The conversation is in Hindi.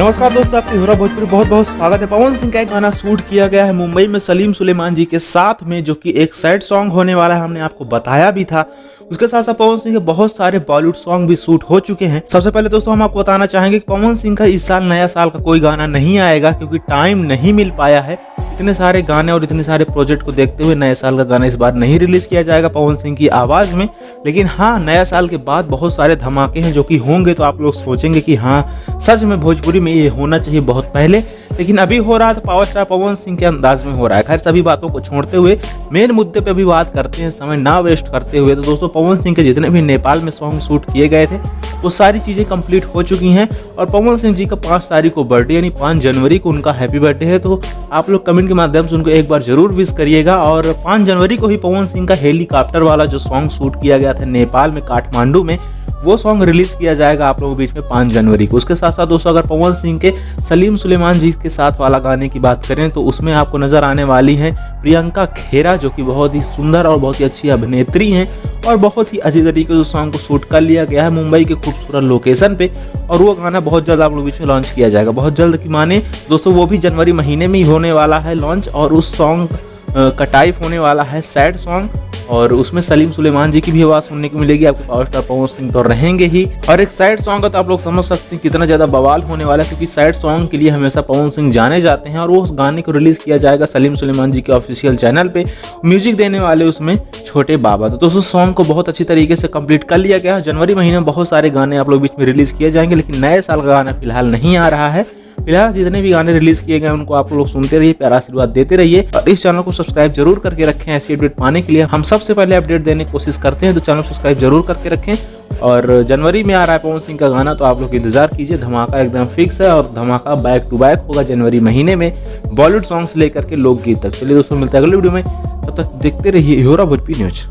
नमस्कार दोस्तों, आपके होरा भोजपुरी बहुत बहुत स्वागत है। पवन सिंह का एक गाना शूट किया गया है मुंबई में सलीम सुलेमान जी के साथ में, जो कि एक सैड सॉन्ग होने वाला है। हमने आपको बताया भी था। उसके साथ साथ पवन सिंह के बहुत सारे बॉलीवुड सॉन्ग भी शूट हो चुके हैं। सबसे पहले दोस्तों हम आपको बताना चाहेंगे कि पवन सिंह का इस साल नया साल का कोई गाना नहीं आएगा, क्योंकि टाइम नहीं मिल पाया है। इतने सारे गाने और इतने सारे प्रोजेक्ट को देखते हुए नए साल का गाना इस बार नहीं रिलीज किया जाएगा पवन सिंह की आवाज में। लेकिन हाँ, नया साल के बाद बहुत सारे धमाके हैं जो कि होंगे, तो आप लोग सोचेंगे कि हाँ सच में भोजपुरी में ये होना चाहिए बहुत पहले, लेकिन अभी हो रहा था पावर स्टार पवन सिंह के अंदाज में हो रहा है। खैर, सभी बातों को छोड़ते हुए मेन मुद्दे पे अभी बात करते हैं, समय ना वेस्ट करते हुए। तो दोस्तों, पवन सिंह के जितने भी नेपाल में सॉन्ग शूट किए गए थे वो सारी चीज़ें कंप्लीट हो चुकी हैं। और पवन सिंह जी का 5 तारीख को बर्थडे, यानी 5 जनवरी को उनका हैप्पी बर्थडे है। तो आप लोग कमेंट के माध्यम से उनको एक बार जरूर विश करिएगा। और 5 जनवरी को ही पवन सिंह का हेलीकॉप्टर वाला जो सॉन्ग शूट किया गया था नेपाल में, काठमांडू में, वो सॉन्ग रिलीज किया जाएगा आप लोगों के बीच में 5 जनवरी को। उसके साथ साथ दोस्तों, अगर पवन सिंह के सलीम सुलेमान जी के साथ वाला गाने की बात करें तो उसमें आपको नजर आने वाली है प्रियंका खेरा, जो कि बहुत ही सुंदर और बहुत ही अच्छी अभिनेत्री हैं। और बहुत ही अच्छी तरीके से सॉन्ग को शूट कर लिया गया है मुंबई के खूबसूरत लोकेशन पे। और वो गाना बहुत जल्द आप लोगों के बीच में लॉन्च किया जाएगा। बहुत जल्द की माने दोस्तों, वो भी जनवरी महीने में ही होने वाला है लॉन्च। और उस सॉन्ग का टाइप होने वाला है सैड सॉन्ग, और उसमें सलीम सुलेमान जी की भी आवाज सुनने को मिलेगी। आपके पावर स्टार पवन सिंह तो रहेंगे ही। और एक सैड सॉन्ग का तो आप लोग समझ सकते हैं कितना ज्यादा बवाल होने वाला है, क्योंकि सैड सॉन्ग के लिए हमेशा पवन सिंह जाने जाते हैं। और वो उस गाने को रिलीज किया जाएगा सलीम सुलेमान जी के ऑफिशियल चैनल पे। म्यूजिक देने वाले उसमें छोटे बाबा। तो दोस्तों, सॉन्ग को बहुत अच्छी तरीके से कंप्लीट कर लिया गया है। जनवरी महीने में बहुत सारे गाने आप लोग बीच में रिलीज किए जाएंगे, लेकिन नए साल का गाना फिलहाल नहीं आ रहा है। फिलहाल जितने भी गाने रिलीज किए गए उनको आप लोग सुनते रहिए, प्यारा आशीर्वाद देते रहिए। और इस चैनल को सब्सक्राइब जरूर करके रखें। ऐसी अपडेट पाने के लिए हम सबसे पहले अपडेट देने की कोशिश करते हैं, तो चैनल सब्सक्राइब जरूर करके रखें। और जनवरी में आ रहा है पवन सिंह का गाना, तो आप लोग इंतजार कीजिए। धमाका एकदम फिक्स है, और धमाका बैक टू बैक होगा जनवरी महीने में, बॉलीवुड सॉन्ग से लेकर के लोकगीत तक। चलिए दोस्तों, मिलते हैं अगले वीडियो में। तब तक देखते रहिए होरा भोजपुरी न्यूज।